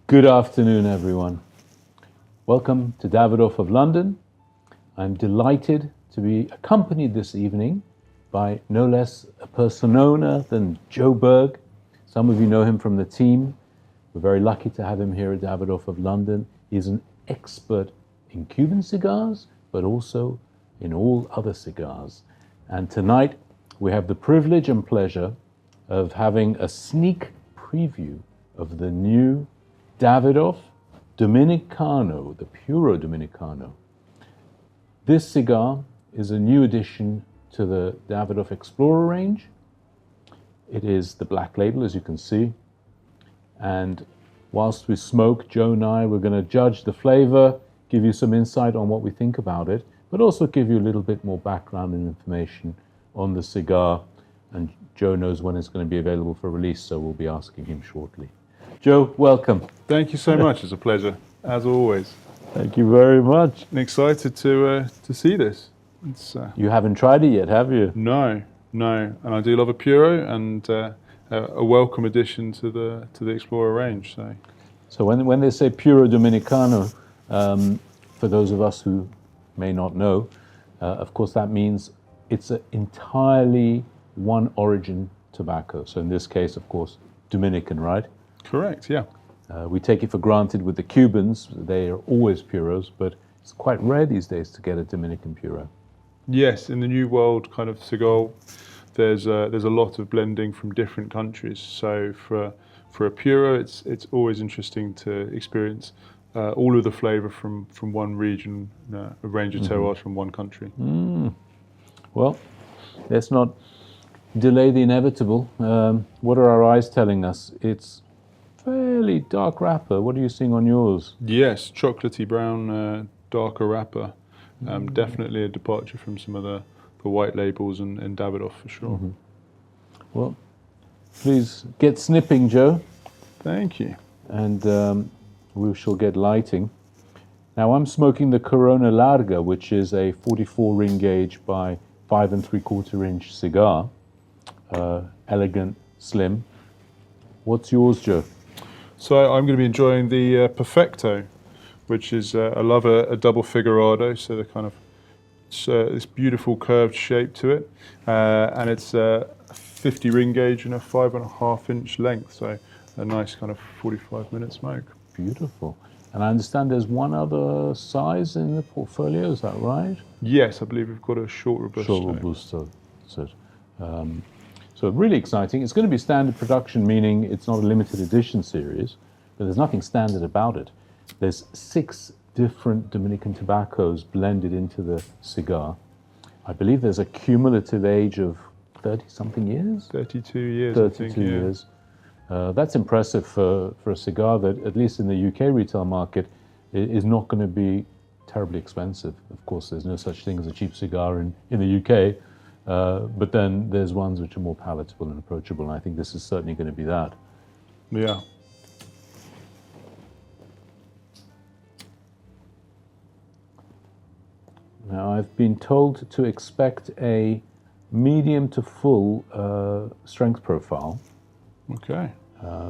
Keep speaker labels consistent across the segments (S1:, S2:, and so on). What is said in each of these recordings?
S1: Good afternoon, everyone. Welcome to Davidoff of London. I'm delighted to be accompanied this evening by no less a persona than Joe Berg. Some of you know him from the team. We're very lucky to have him here at Davidoff of London. He's an expert in Cuban cigars, but also in all other cigars. And tonight, we have the privilege and pleasure of having a sneak preview of the new Davidoff Dominicano, the Puro Dominicano. This cigar is a new addition to the Davidoff Explorer range. It is the black label, as you can see. And whilst we smoke, Joe and I, we're going to judge the flavor, give you some insight on what we think about it, but also give you a little bit more background and information on the cigar. And Joe knows when it's going to be available for release, so we'll be asking him shortly. Joe, welcome.
S2: Thank you so much. It's a pleasure, as always.
S1: Thank you very much.
S2: I'm excited to see this. It's,
S1: You haven't tried it yet, have you?
S2: No. And I do love a Puro and a welcome addition to the Explorer range.
S1: So when they say Puro Dominicano, for those of us who may not know, of course that means it's an entirely one origin tobacco. So in this case, of course, Dominican, right?
S2: Correct, yeah.
S1: We take it for granted with the Cubans. They are always Puros, but it's quite rare these days to get a Dominican Puro.
S2: Yes, in the New World kind of cigar, there's a lot of blending from different countries. So for a Puro, it's always interesting to experience all of the flavor from one region, a range of terroirs from one country.
S1: Well, let's not delay the inevitable. What are our eyes telling us? It's fairly dark wrapper. What are you seeing on yours?
S2: Yes, chocolatey brown, darker wrapper. Definitely a departure from some of the white labels and Davidoff for sure.
S1: Well, please get snipping, Joe.
S2: Thank you.
S1: And we shall get lighting. Now I'm smoking the Corona Larga, which is a 44 ring gauge by 5 3/4 inch cigar. Elegant, slim. What's yours, Joe?
S2: So I'm going to be enjoying the Perfecto, which is, I love a double figurado, so the kind of, this beautiful curved shape to it. And it's a 50 ring gauge and a 5.5 inch length, so a nice kind of 45-minute smoke.
S1: Beautiful. And I understand there's one other size in the portfolio, is that right?
S2: Yes, I believe we've got a short Robusto.
S1: Short Robusto. So really exciting. It's going to be standard production, meaning it's not a limited edition series, but there's nothing standard about it. There's 6 different Dominican tobaccos blended into the cigar. I believe there's a cumulative age of 30-something years?
S2: 32 years,
S1: 32
S2: I think, yeah.
S1: years. That's impressive for a cigar that, at least in the UK retail market, is not going to be terribly expensive. Of course, there's no such thing as a cheap cigar in the UK, but then there's ones which are more palatable and approachable, and I think this is certainly going to be that.
S2: Yeah.
S1: Now, I've been told to expect a medium to full strength profile.
S2: Okay.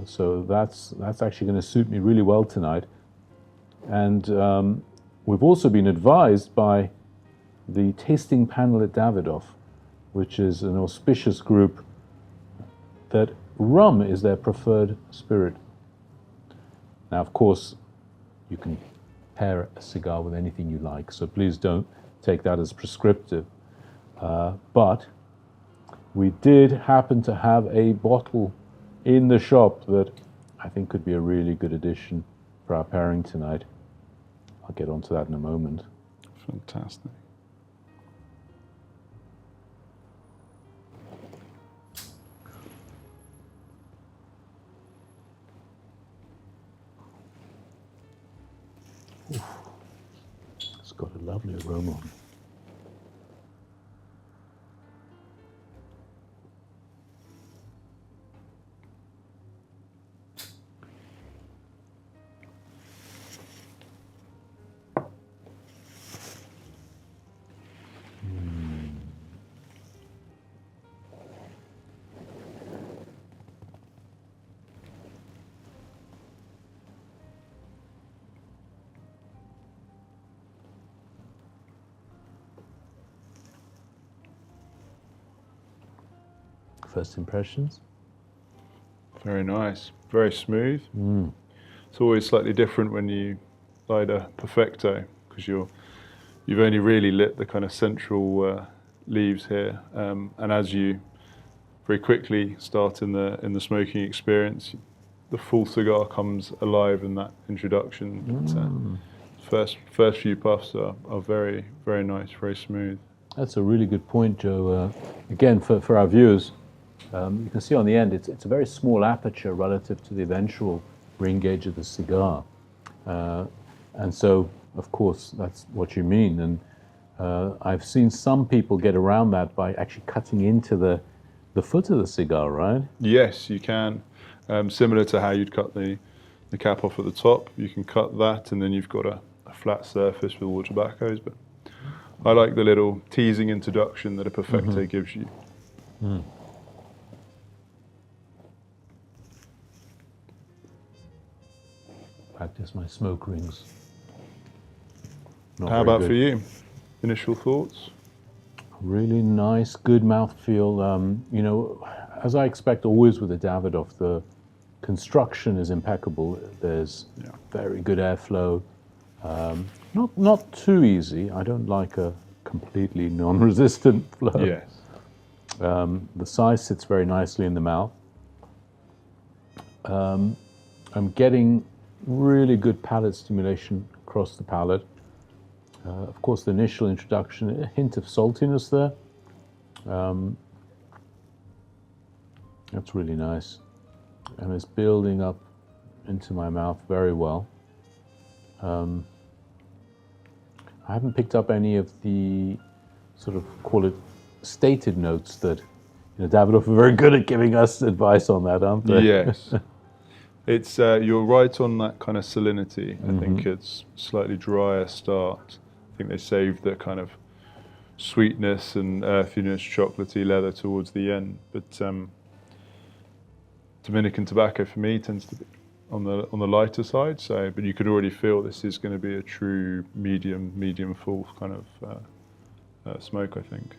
S1: So that's actually going to suit me really well tonight. And we've also been advised by the tasting panel at Davidoff, which is an auspicious group, that rum is their preferred spirit. Now, of course, you can pair a cigar with anything you like, so please don't take that as prescriptive. But we did happen to have a bottle in the shop that I think could be a really good addition for our pairing tonight. I'll get onto that in a moment.
S2: Fantastic.
S1: It's got a lovely aroma on it. First impressions?
S2: Very nice, very smooth. It's always slightly different when you light a Perfecto because you've only really lit the kind of central leaves here, and as you very quickly start in the smoking experience, the full cigar comes alive in that introduction. First few puffs are very, very nice, very smooth.
S1: That's a really good point, Joe. Again, for our viewers, you can see on the end it's a very small aperture relative to the eventual ring gauge of the cigar, and so of course that's what you mean. And I've seen some people get around that by actually cutting into the foot of the cigar, right?
S2: Yes, you can. Similar to how you'd cut the cap off at the top, you can cut that, and then you've got a flat surface with all tobaccos. But I like the little teasing introduction that a Perfecto gives you.
S1: Practice my smoke rings. Not
S2: How
S1: very
S2: about
S1: good.
S2: for you? Initial thoughts?
S1: Really nice, good mouthfeel. You know, as I expect always with the Davidoff, the construction is impeccable. There's very good airflow. Not too easy. I don't like a completely non-resistant flow.
S2: Yes.
S1: The size sits very nicely in the mouth. I'm getting really good palate stimulation across the palate. Of course, the initial introduction, a hint of saltiness there. That's really nice. And it's building up into my mouth very well. I haven't picked up any of the sort of, call it, stated notes that, you know, Davidoff are very good at giving us advice on that, aren't they?
S2: Yes. It's you're right on that kind of salinity. I think it's slightly drier start. I think they saved the kind of sweetness and earthiness, chocolatey leather towards the end. But Dominican tobacco for me tends to be on the lighter side. So, but you could already feel this is going to be a true medium full kind of smoke, I think.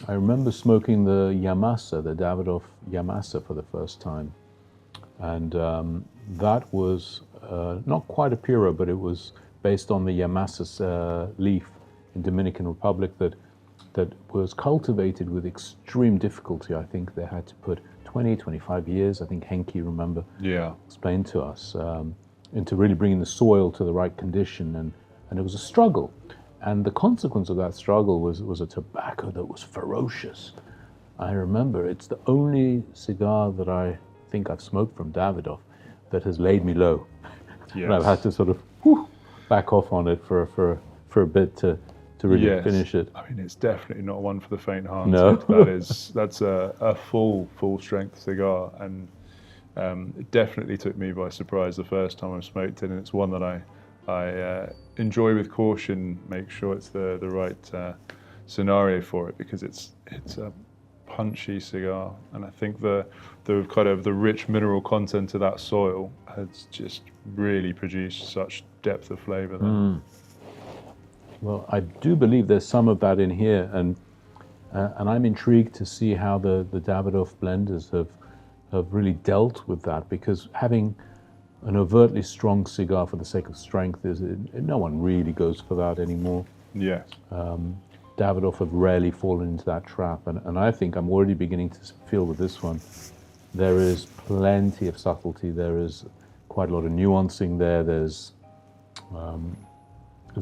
S1: I remember smoking the Yamasa, the Davidoff Yamasa, for the first time. And that was not quite a Puro, but it was based on the Yamasa's leaf in Dominican Republic that was cultivated with extreme difficulty. I think they had to put 20, 25 years, I think Henke, remember, explained to us, into really bringing the soil to the right condition. And it was a struggle. And the consequence of that struggle was a tobacco that was ferocious. I remember it's the only cigar that I think I've smoked from Davidoff that has laid me low.
S2: Yes.
S1: And I've had to sort of back off on it for a bit to really finish it.
S2: I mean, it's definitely not one for the faint-hearted.
S1: No.
S2: That's a full strength cigar, and it definitely took me by surprise the first time I smoked it. And it's one that I enjoy with caution. Make sure it's the right scenario for it, because it's a punchy cigar, and I think the kind of the rich mineral content of that soil has just really produced such depth of flavour there.
S1: Well, I do believe there's some of that in here, and I'm intrigued to see how the Davidoff blenders have really dealt with that, because having an overtly strong cigar for the sake of strength no one really goes for that anymore.
S2: Yes.
S1: Davidoff have rarely fallen into that trap, and I think I'm already beginning to feel with this one, there is plenty of subtlety, there is quite a lot of nuancing there, there's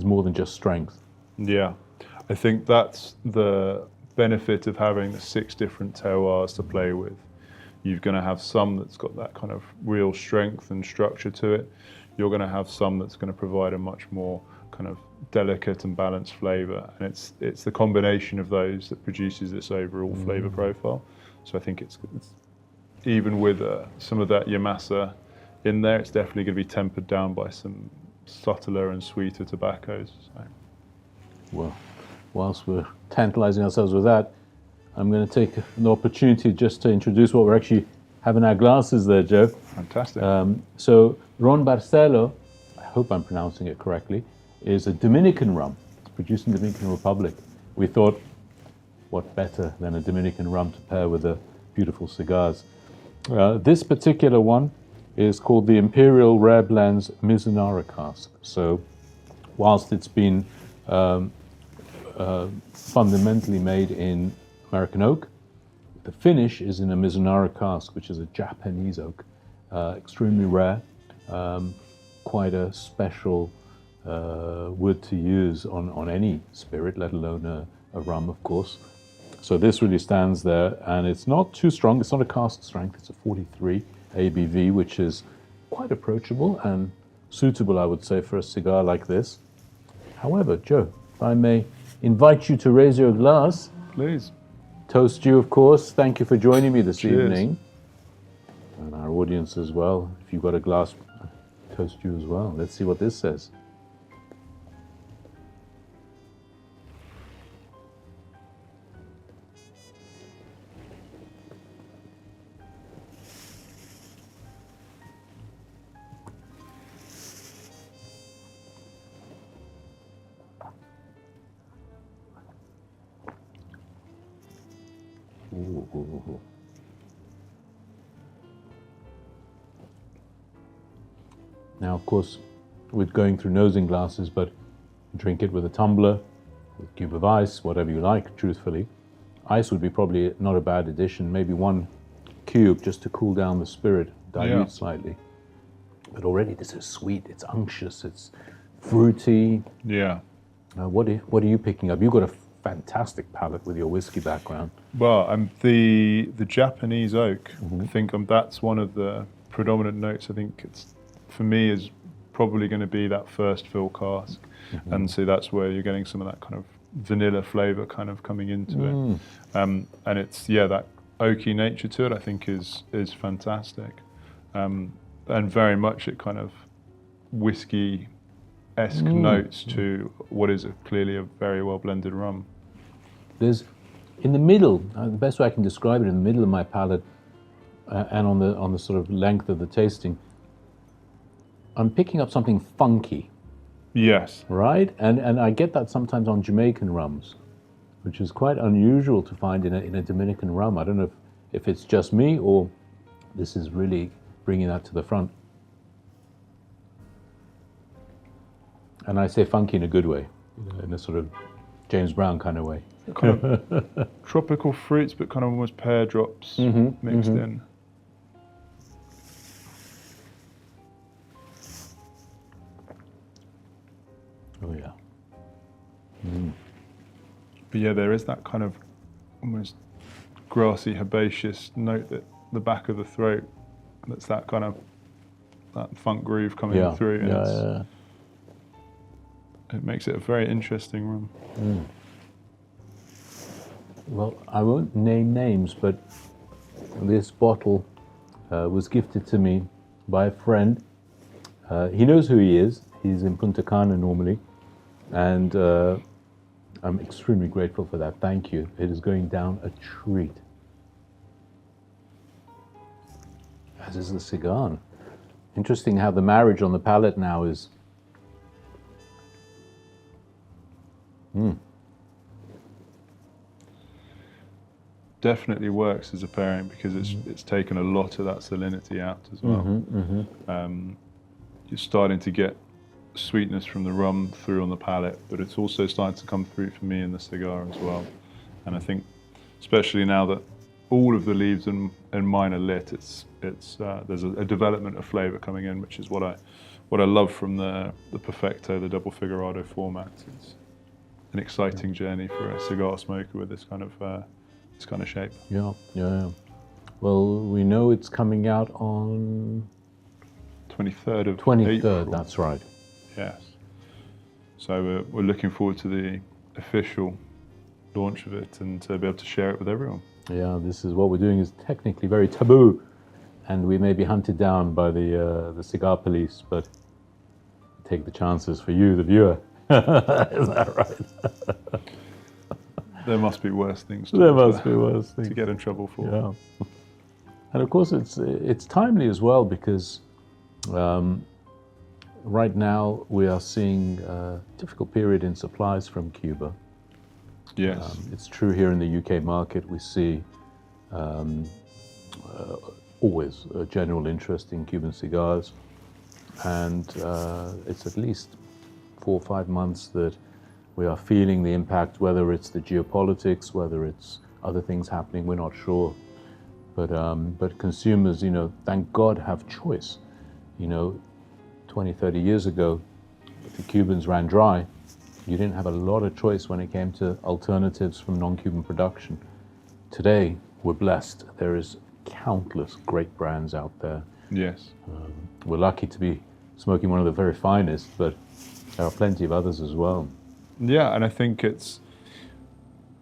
S1: more than just strength.
S2: Yeah, I think that's the benefit of having the 6 different terroirs to play with. You're going to have some that's got that kind of real strength and structure to it. You're going to have some that's going to provide a much more kind of delicate and balanced flavour, and it's the combination of those that produces this overall flavour profile. So I think it's even with some of that Yamasa in there, it's definitely going to be tempered down by some subtler and sweeter tobaccos. So.
S1: Well, whilst we're tantalising ourselves with that, I'm going to take an opportunity just to introduce what we're actually having our glasses there, Joe.
S2: Fantastic.
S1: So Ron Barcelo, I hope I'm pronouncing it correctly, is a Dominican rum. It's produced in the Dominican Republic. We thought, what better than a Dominican rum to pair with a beautiful cigars. This particular one is called the Imperial Rare Blends Mizunara cask. So whilst it's been fundamentally made in American oak, the finish is in a Mizunara cask, which is a Japanese oak, extremely rare, quite a special wood to use on any spirit, let alone a rum, of course. So this really stands there, and it's not too strong. It's not a cask strength. It's a 43 ABV, which is quite approachable and suitable, I would say, for a cigar like this. However, Joe, if I may invite you to raise your glass.
S2: Please.
S1: Toast you, of course. Thank you for joining me this
S2: Cheers.
S1: evening. And our audience as well. If you've got a glass, toast you as well. Let's see what this says. Ooh. Now, of course, we're going through nosing glasses, but drink it with a tumbler, with a cube of ice, whatever you like, truthfully. Ice would be probably not a bad addition, maybe 1 cube just to cool down the spirit, dilute slightly. But already this is sweet, it's unctuous, it's fruity.
S2: Yeah.
S1: What are you picking up? You've got a fantastic palate with your whiskey background.
S2: Well, the Japanese oak, I think that's one of the predominant notes. I think it's, for me, is probably going to be that first fill cask. And so that's where you're getting some of that kind of vanilla flavor kind of coming into it. And it's, that oaky nature to it, I think is fantastic. And very much it kind of whiskey-esque notes to what is clearly a very well blended rum.
S1: There's, in the middle, the best way I can describe it, in the middle of my palate and on the sort of length of the tasting, I'm picking up something funky.
S2: Yes.
S1: Right? And I get that sometimes on Jamaican rums, which is quite unusual to find in a Dominican rum. I don't know if it's just me or this is really bringing that to the front. And I say funky in a good way, in a sort of James Brown kind of way.
S2: Kind of tropical fruits, but kind of almost pear drops mixed in.
S1: Oh yeah.
S2: But yeah, there is that kind of almost grassy, herbaceous note at the back of the throat. That's that kind of that funk groove coming through. And it makes it a very interesting rum.
S1: Well, I won't name names, but this bottle was gifted to me by a friend. He knows who he is. He's in Punta Cana normally, and I'm extremely grateful for that. Thank you. It is going down a treat. As is the cigar. Interesting how the marriage on the palate now is.
S2: Definitely works as a pairing because it's taken a lot of that salinity out as well. You're starting to get sweetness from the rum through on the palate, but it's also starting to come through for me in the cigar as well. And I think, especially now that all of the leaves in mine are lit, there's a development of flavour coming in, which is what I love from the Perfecto, the double figurado format. It's an exciting journey for a cigar smoker with this kind of shape.
S1: Yeah. Well, we know it's coming out on
S2: 23rd of
S1: 23rd.
S2: April.
S1: That's right.
S2: Yes. So we're looking forward to the official launch of it and to be able to share it with everyone.
S1: Yeah, this is what we're doing is technically very taboo, and we may be hunted down by the cigar police, but take the chances for you, the viewer. Is that right?
S2: There must be worse things
S1: to
S2: to get in trouble for.
S1: Yeah. And of course it's timely as well because right now we are seeing a difficult period in supplies from Cuba.
S2: Yes.
S1: It's true here in the UK market. We see always a general interest in Cuban cigars, and it's at least 4 or 5 months that we are feeling the impact, whether it's the geopolitics, whether it's other things happening, we're not sure. But consumers, thank God, have choice. 20, 30 years ago, if the Cubans ran dry, you didn't have a lot of choice when it came to alternatives from non-Cuban production. Today, we're blessed. There is countless great brands out there.
S2: Yes.
S1: We're lucky to be smoking one of the very finest, but there are plenty of others as well.
S2: Yeah, and I think it's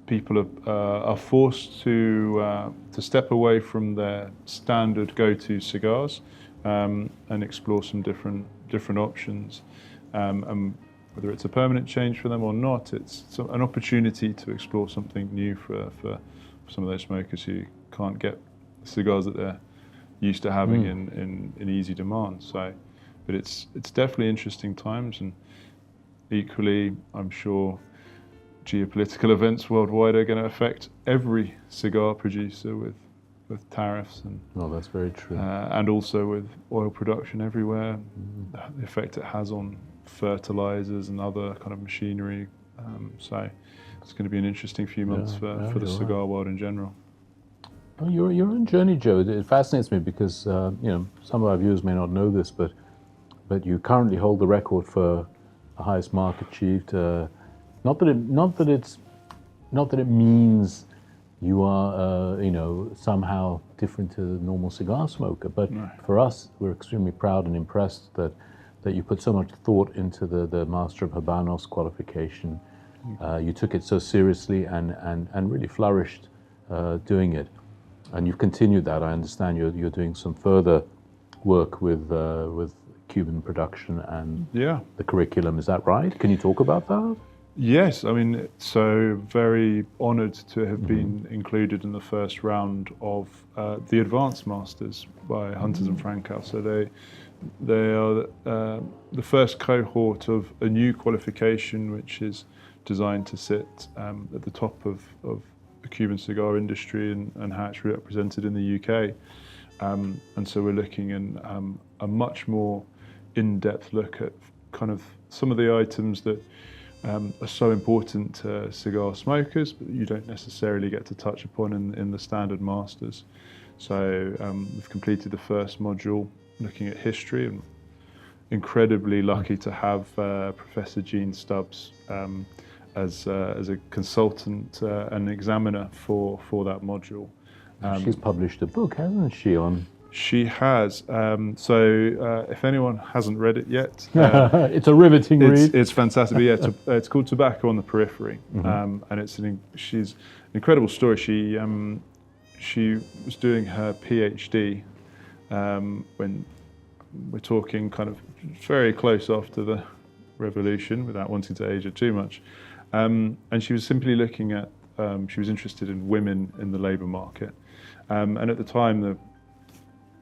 S2: people are forced to step away from their standard go-to cigars and explore some different options. And whether it's a permanent change for them or not, it's an opportunity to explore something new for some of those smokers who can't get the cigars that they're used to having in easy demand. So, but it's definitely interesting times, and equally, I'm sure geopolitical events worldwide are going to affect every cigar producer with tariffs and
S1: that's very true.
S2: And also with oil production everywhere, the effect it has on fertilizers and other kind of machinery. So it's going to be an interesting few months for the cigar world in general.
S1: Oh, you're on a journey, Joe. It fascinates me because some of our viewers may not know this, but you currently hold the record for the highest mark achieved. Not that it means you are somehow different to the normal cigar smoker, but for us, we're extremely proud and impressed that you put so much thought into the Master of Habanos qualification. You took it so seriously and really flourished doing it. And you've continued that. I understand you're doing some further work with Cuban production and the curriculum. Is that right? Can you talk about that?
S2: Yes, I mean, so very honoured to have been included in the first round of the Advanced Masters by Hunters and Frankow. So they are the first cohort of a new qualification which is designed to sit at the top of the Cuban cigar industry and how it's represented in the UK. And so we're looking in a much more in-depth look at kind of some of the items that are so important to cigar smokers, but you don't necessarily get to touch upon in the standard masters. So we've completed the first module looking at history, and incredibly lucky to have Professor Jean Stubbs as a consultant and examiner for that module.
S1: She's published a book, hasn't she, on...
S2: She has. So if anyone hasn't read it yet...
S1: it's a riveting read.
S2: It's fantastic. But yeah, it's called Tobacco on the Periphery. And she's an incredible story. She was doing her PhD when we're talking kind of very close after the revolution, without wanting to age it too much. And she was simply looking at, she was interested in women in the labour market. And at the time, the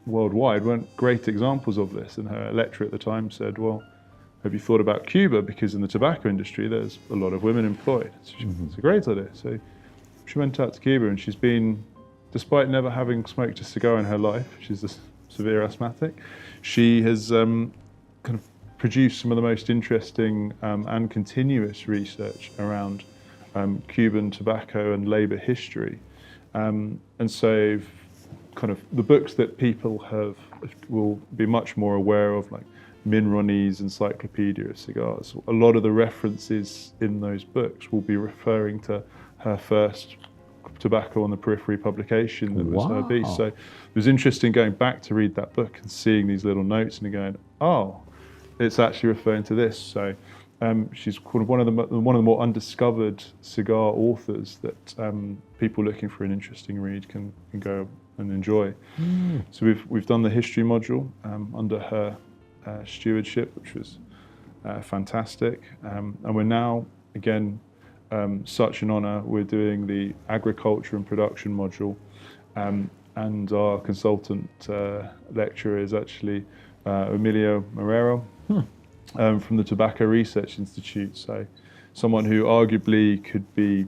S2: worldwide weren't great examples of this. And her lecturer at the time said, well, have you thought about Cuba? Because in the tobacco industry, there's a lot of women employed. So it's a great idea. So she went out to Cuba, and she's been, despite never having smoked a cigar in her life, she's a severe asthmatic, she has kind of produced some of the most interesting and continuous research around Cuban tobacco and labour history. And so kind of the books that people will be much more aware of, like Min Ronnie's Encyclopedia of Cigars, a lot of the references in those books will be referring to her first Tobacco on the Periphery publication that was her piece. So it was interesting going back to read that book and seeing these little notes and going, oh, it's actually referring to this. So she's called one of the more undiscovered cigar authors that people looking for an interesting read can go and enjoy. So we've done the history module under her stewardship, which was fantastic. And we're now, again, such an honour, we're doing the agriculture and production module. And our consultant lecturer is actually Emilio Marrero from the Tobacco Research Institute. So someone who arguably could be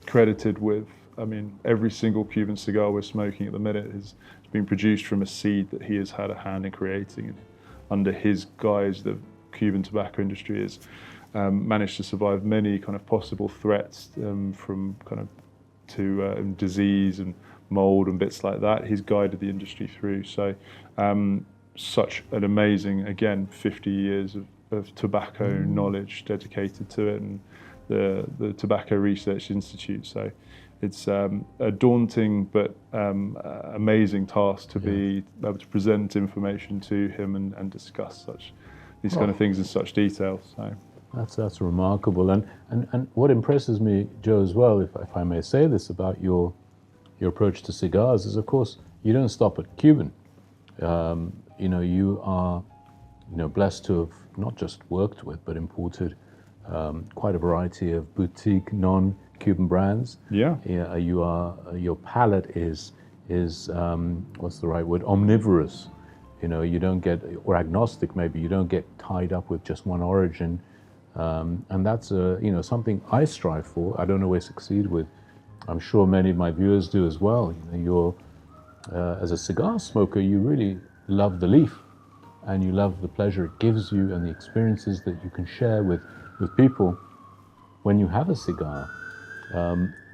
S2: credited with I mean, every single Cuban cigar we're smoking at the minute has been produced from a seed that he has had a hand in creating. And under his guise, the Cuban tobacco industry has managed to survive many kind of possible threats from kind of to disease and mold and bits like that. He's guided the industry through. So such an amazing, again, 50 years of tobacco knowledge dedicated to it, and the Tobacco Research Institute. So it's a daunting but amazing task to be able to present information to him and discuss these kind of things in such detail. So
S1: that's remarkable. And what impresses me, Joe, as well, if I may say this about your approach to cigars, is of course you don't stop at Cuban. You are blessed to have not just worked with but imported quite a variety of boutique non-Cuban brands.
S2: Yeah.
S1: Your palate is what's the right word? Omnivorous. You don't get, or agnostic maybe. You don't get tied up with just one origin, and that's something I strive for. I don't always succeed with. I'm sure many of my viewers do as well. You're as a cigar smoker, you really love the leaf, and you love the pleasure it gives you and the experiences that you can share with people when you have a cigar,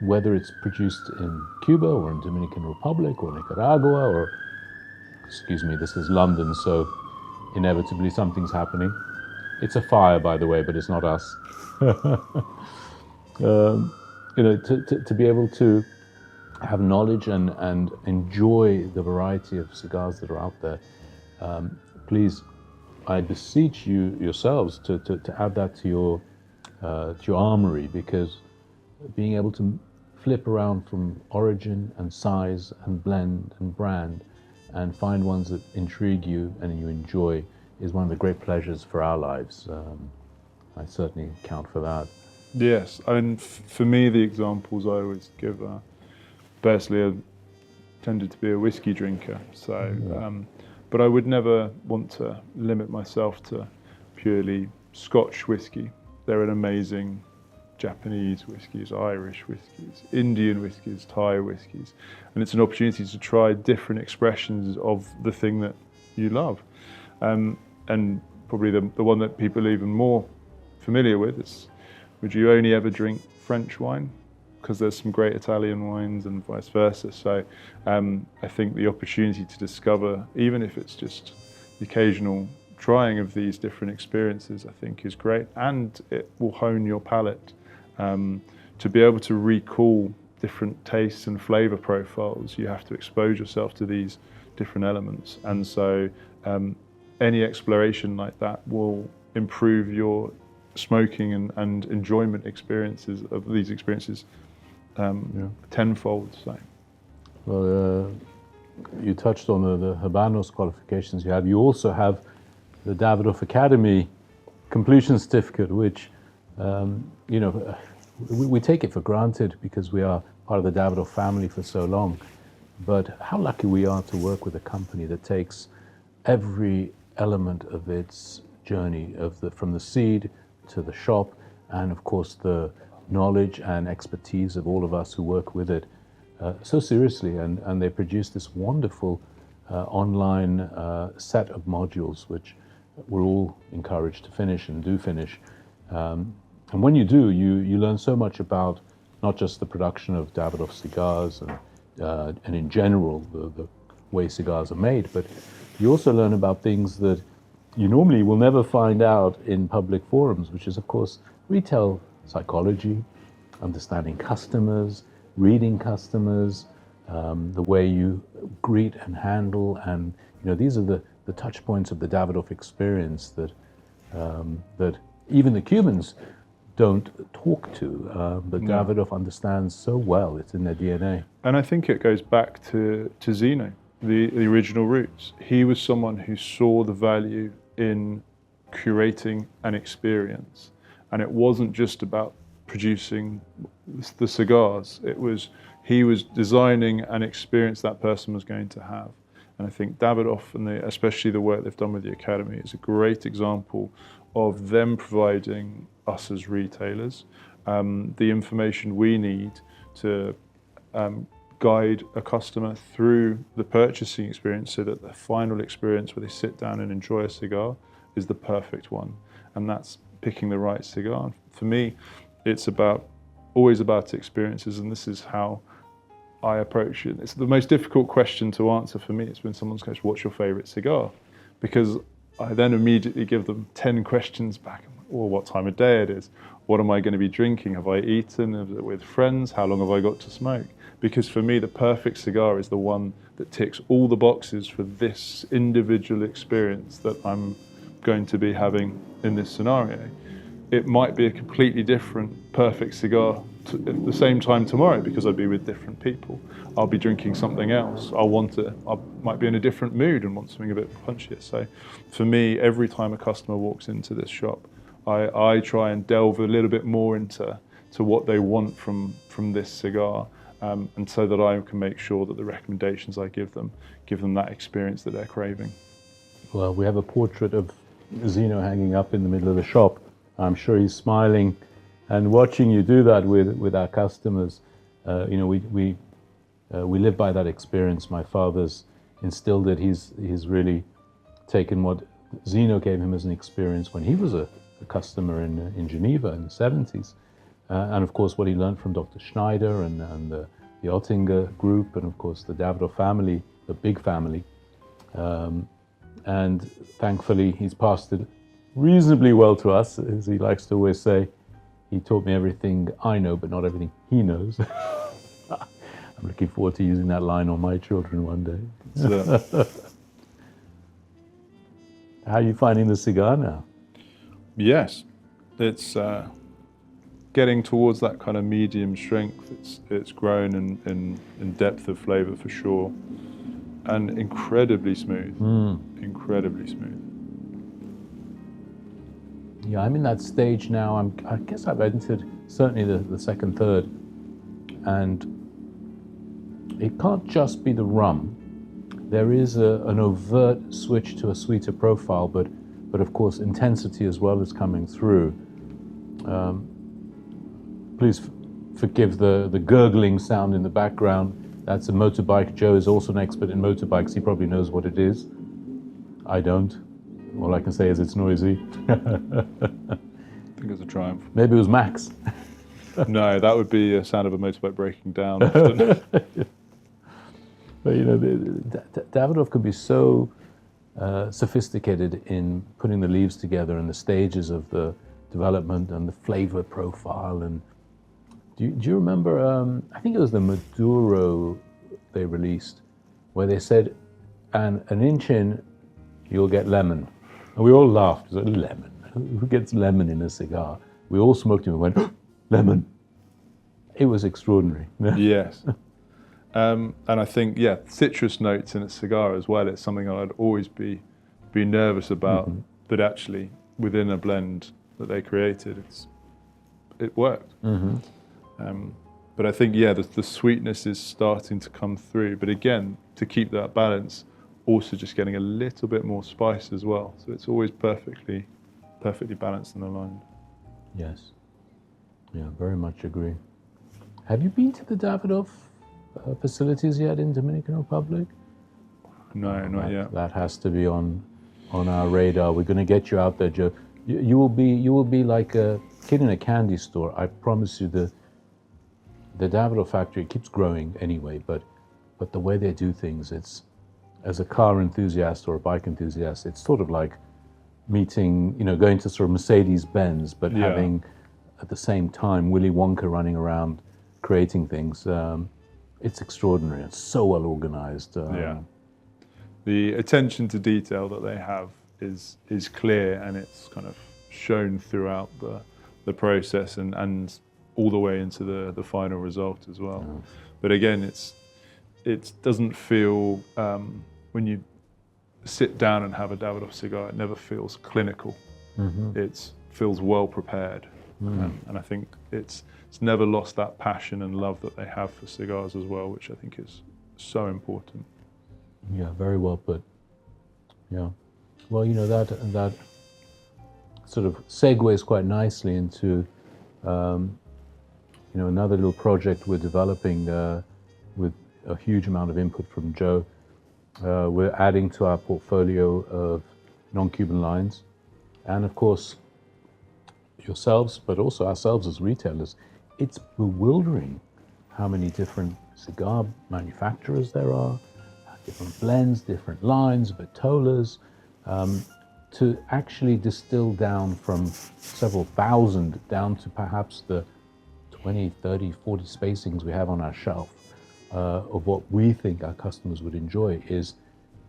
S1: whether it's produced in Cuba or in Dominican Republic or Nicaragua or, excuse me, this is London, so inevitably something's happening. It's a fire, by the way, but it's not us. To be able to have knowledge and enjoy the variety of cigars that are out there, please, I beseech you yourselves to add that to your armory, because being able to flip around from origin and size and blend and brand and find ones that intrigue you and you enjoy is one of the great pleasures for our lives. I certainly count for that.
S2: Yes, I mean, for me, the examples I always give are, personally, I tended to be a whiskey drinker, so, but I would never want to limit myself to purely Scotch whiskey. They're an amazing Japanese whiskies, Irish whiskies, Indian whiskies, Thai whiskies, and it's an opportunity to try different expressions of the thing that you love. And probably the one that people are even more familiar with is, would you only ever drink French wine? Because there's some great Italian wines and vice versa. So I think the opportunity to discover, even if it's just the occasional trying of these different experiences, I think is great. And it will hone your palate. To be able to recall different tastes and flavor profiles, you have to expose yourself to these different elements. And so any exploration like that will improve your smoking and enjoyment experiences of these experiences tenfold. So.
S1: Well, you touched on the Habanos qualifications you have. You also have the Davidoff Academy completion certificate, which we take it for granted because we are part of the Davidoff family for so long. But how lucky we are to work with a company that takes every element of its journey from the seed to the shop, and of course the knowledge and expertise of all of us who work with it so seriously, and they produce this wonderful online set of modules which we're all encouraged to finish and do finish. And when you do, you learn so much about not just the production of Davidoff cigars and in general the way cigars are made, but you also learn about things that you normally will never find out in public forums, which is of course retail psychology, understanding customers, reading customers, the way you greet and handle, and these are the touch points of the Davidoff experience that even the Cubans don't talk to, but Davidoff understands so well. It's in their DNA.
S2: And I think it goes back to Zeno, the original roots. He was someone who saw the value in curating an experience, and it wasn't just about producing the cigars. He was designing an experience that person was going to have. And I think Davidoff, and especially the work they've done with the Academy, is a great example of them providing us as retailers the information we need to guide a customer through the purchasing experience so that the final experience where they sit down and enjoy a cigar is the perfect one. And that's picking the right cigar. For me, it's always about experiences, and this is how I approach it. It's the most difficult question to answer for me. It's when someone goes, "What's your favorite cigar?" Because I then immediately give them 10 questions back. Or what time of day it is? What am I going to be drinking? Have I eaten? Is it with friends? How long have I got to smoke? Because for me, the perfect cigar is the one that ticks all the boxes for this individual experience that I'm going to be having in this scenario. It might be a completely different perfect cigar at the same time tomorrow because I'd be with different people. I'll be drinking something else. I might be in a different mood and want something a bit punchier. So for me, every time a customer walks into this shop, I try and delve a little bit more into what they want from this cigar, and so that I can make sure that the recommendations I give them that experience that they're craving.
S1: Well, we have a portrait of Zeno hanging up in the middle of the shop. I'm sure he's smiling and watching you do that with our customers. We live by that experience. My father's instilled it. He's really taken what Zeno gave him as an experience when he was a customer in Geneva in the 70s. And of course, what he learned from Dr. Schneider and the Oettinger group, and of course the Davidoff family, the big family. And thankfully, he's passed it reasonably well to us, as he likes to always say. He taught me everything I know, but not everything he knows. I'm looking forward to using that line on my children one day.
S2: So,
S1: How are you finding the cigar now?
S2: yes, it's getting towards that kind of medium strength. It's grown in depth of flavour for sure, and incredibly smooth. Incredibly smooth.
S1: Yeah, I'm in that stage now. I guess I've entered certainly the second third, and it can't just be the rum. There is an overt switch to a sweeter profile, but of course intensity as well is coming through. Please forgive the gurgling sound in the background. That's a motorbike. Joe is also an expert in motorbikes. He probably knows what it is. I don't. All I can say is it's noisy.
S2: I think it's a Triumph.
S1: Maybe it was Max.
S2: No, that would be a sound of a motorbike breaking down often.
S1: But Davidoff could be so sophisticated in putting the leaves together and the stages of the development and the flavor profile. And do you remember? I think it was the Maduro they released, where they said, "And an inch in, you'll get lemon." And we all laughed. It was like, lemon? Who gets lemon in a cigar? We all smoked it and went, lemon. It was extraordinary.
S2: Yes. And I think, citrus notes in a cigar as well. It's something I'd always be nervous about, but actually within a blend that they created, it worked. But I think, the sweetness is starting to come through. But again, to keep that balance, also just getting a little bit more spice as well. So it's always perfectly balanced and aligned.
S1: Yes. Yeah, very much agree. Have you been to the Davidoff facilities yet in Dominican Republic?
S2: No, not yet.
S1: That has to be on our radar. We're going to get you out there, Joe. You will be like a kid in a candy store. I promise you. The Davidoff factory keeps growing anyway, but the way they do things, it's, as a car enthusiast or a bike enthusiast, it's sort of like meeting, going to sort of Mercedes-Benz, but having at the same time Willy Wonka running around creating things. It's extraordinary. It's so well organized.
S2: The attention to detail that they have is clear, and it's kind of shown throughout the process and all the way into the final result as well. Yeah. But again, it doesn't feel, when you sit down and have a Davidoff cigar, it never feels clinical. It feels well prepared. And I think it's never lost that passion and love that they have for cigars as well, which I think is so important.
S1: Yeah, very well put. Yeah. Well, that sort of segues quite nicely into another little project we're developing. with a huge amount of input from Joe. We're adding to our portfolio of non-Cuban lines, and of course, yourselves, but also ourselves as retailers. It's bewildering how many different cigar manufacturers there are, different blends, different lines, vitolas, to actually distill down from several thousand down to perhaps the 20, 30, 40 spacings we have on our shelf of what we think our customers would enjoy is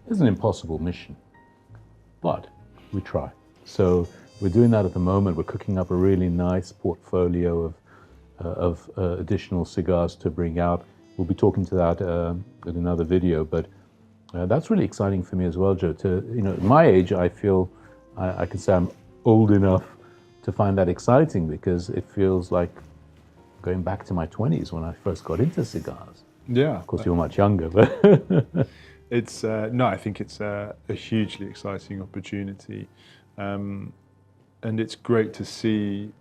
S1: an impossible mission. But we try. So we're doing that at the moment. We're cooking up a really nice portfolio of additional cigars to bring out. We'll be talking to that in another video, but that's really exciting for me as well, Joe. At my age, I feel I can say I'm old enough to find that exciting because it feels like going back to my 20s when I first got into cigars.
S2: Yeah.
S1: Of course, you're much younger, but
S2: it's I think it's a hugely exciting opportunity, and it's great to see.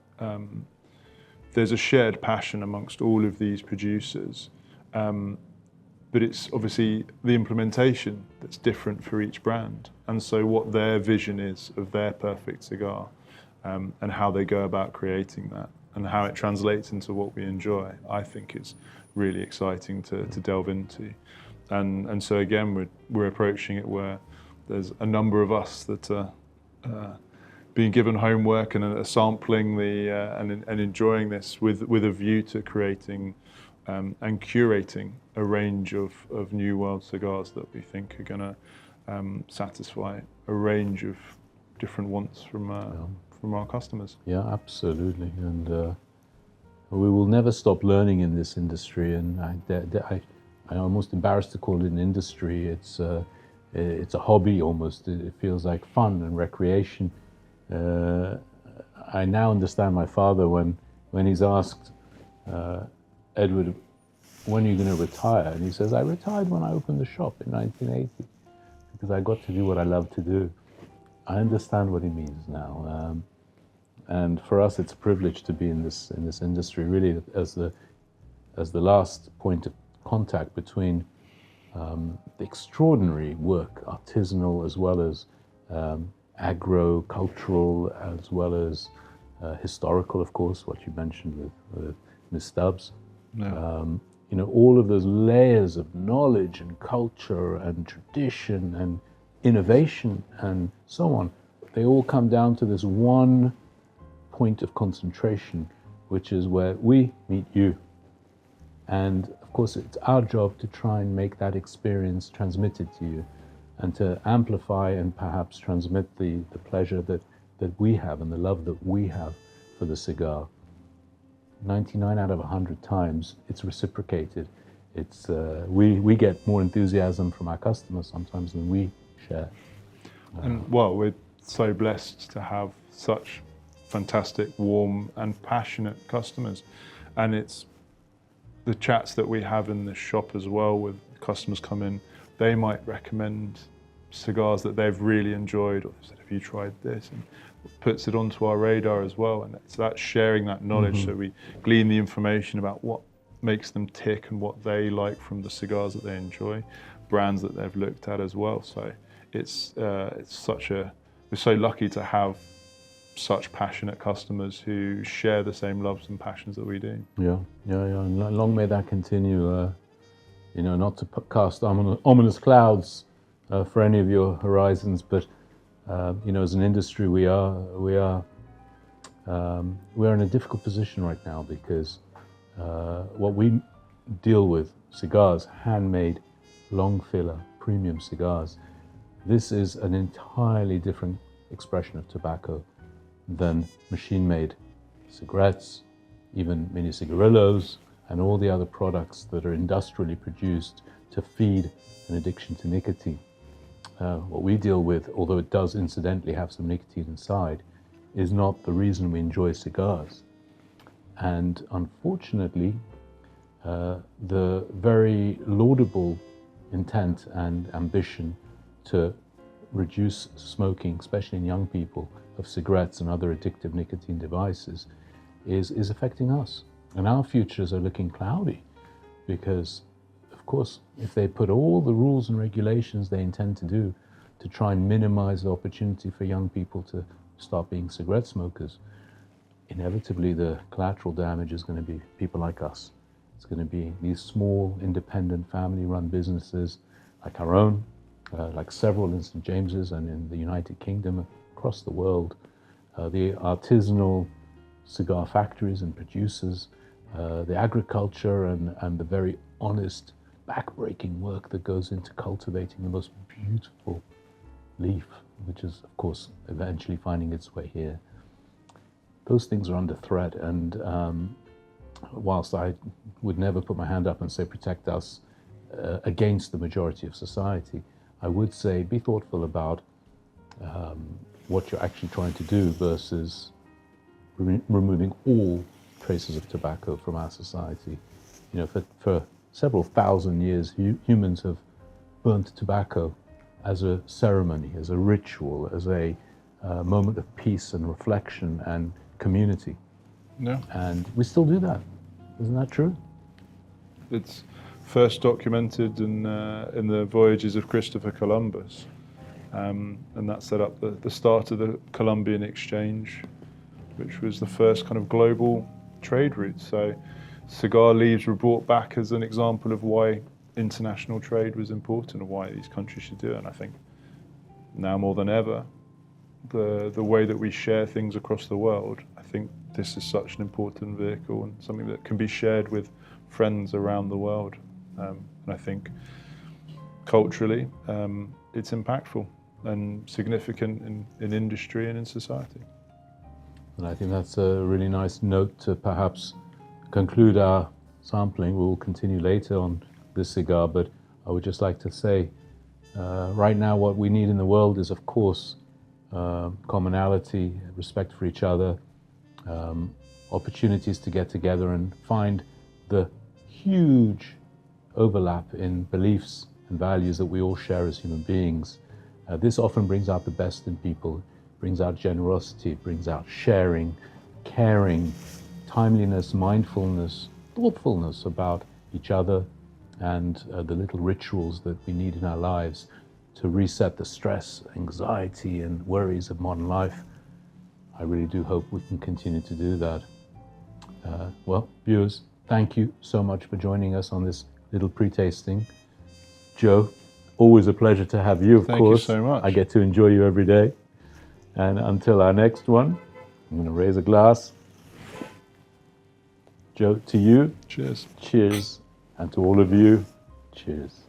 S2: There's a shared passion amongst all of these producers, but it's obviously the implementation that's different for each brand, and so what their vision is of their perfect cigar, and how they go about creating that, and how it translates into what we enjoy, I think is really exciting to delve into. And so again, we're approaching it where there's a number of us that are being given homework and are sampling and enjoying this with a view to creating and curating a range of new world cigars that we think are going to satisfy a range of different wants from our customers.
S1: Yeah, absolutely. And we will never stop learning in this industry. And I'm almost embarrassed to call it an industry. It's a hobby almost. It feels like fun and recreation. I now understand my father when he's asked, Edward, when are you going to retire? And he says, I retired when I opened the shop in 1980 because I got to do what I love to do. I understand what he means now. And for us, it's a privilege to be in this industry, really as the last point of contact between the extraordinary work, artisanal as well as agro-cultural, as well as historical, of course, what you mentioned with Ms. Stubbs.
S2: Yeah.
S1: All of those layers of knowledge and culture and tradition and innovation and so on, they all come down to this one point of concentration, which is where we meet you. And of course, it's our job to try and make that experience transmitted to you and to amplify and perhaps transmit the pleasure that we have and the love that we have for the cigar. 99 out of 100 times, it's reciprocated. It's we get more enthusiasm from our customers sometimes than we share.
S2: And well, we're so blessed to have such fantastic, warm and passionate customers. And it's the chats that we have in the shop as well with customers come in, they might recommend cigars that they've really enjoyed, or they said, have you tried this? And puts it onto our radar as well. And it's that sharing that knowledge, so we glean the information about what makes them tick and what they like from the cigars that they enjoy, brands that they've looked at as well. So it's we're so lucky to have such passionate customers who share the same loves and passions that we do. Yeah.
S1: And long may that continue. Not to cast ominous clouds for any of your horizons, but as an industry, we are in a difficult position right now because what we deal with, cigars, handmade, long filler, premium cigars, this is an entirely different expression of tobacco than machine-made cigarettes, even mini cigarillos, and all the other products that are industrially produced to feed an addiction to nicotine. What we deal with, although it does incidentally have some nicotine inside, is not the reason we enjoy cigars. And unfortunately, the very laudable intent and ambition to reduce smoking, especially in young people, of cigarettes and other addictive nicotine devices is affecting us. And our futures are looking cloudy because course, if they put all the rules and regulations they intend to do to try and minimize the opportunity for young people to start being cigarette smokers, inevitably the collateral damage is going to be people like us. It's going to be these small, independent, family-run businesses like our own, like several in St. James's and in the United Kingdom, across the world, the artisanal cigar factories and producers, the agriculture and the very honest, backbreaking work that goes into cultivating the most beautiful leaf, which is, of course, eventually finding its way here. Those things are under threat, and whilst I would never put my hand up and say protect us against the majority of society, I would say be thoughtful about what you're actually trying to do versus removing all traces of tobacco from our society. You know, for several thousand years, humans have burnt tobacco as a ceremony, as a ritual, as a moment of peace and reflection and community.
S2: Yeah.
S1: And we still do that. Isn't that true?
S2: It's first documented in the voyages of Christopher Columbus, and that set up the start of the Columbian Exchange, which was the first kind of global trade route. So cigar leaves were brought back as an example of why international trade was important and why these countries should do it. And I think now more than ever, the way that we share things across the world, I think this is such an important vehicle and something that can be shared with friends around the world. And I think culturally, it's impactful and significant in industry and in society.
S1: And I think that's a really nice note to perhaps conclude our sampling. We will continue later on this cigar, but I would just like to say, right now what we need in the world is, of course, commonality, respect for each other, opportunities to get together and find the huge overlap in beliefs and values that we all share as human beings. This often brings out the best in people, brings out generosity, brings out sharing, caring, timeliness, mindfulness, thoughtfulness about each other and the little rituals that we need in our lives to reset the stress, anxiety, and worries of modern life. I really do hope we can continue to do that. Well, viewers, thank you so much for joining us on this little pre-tasting. Joe, always a pleasure to have you, of course.
S2: Thank you so much.
S1: I get to enjoy you every day. And until our next one, I'm going to raise a glass. Joe, to you.
S2: Cheers.
S1: Cheers. And to all of you, cheers.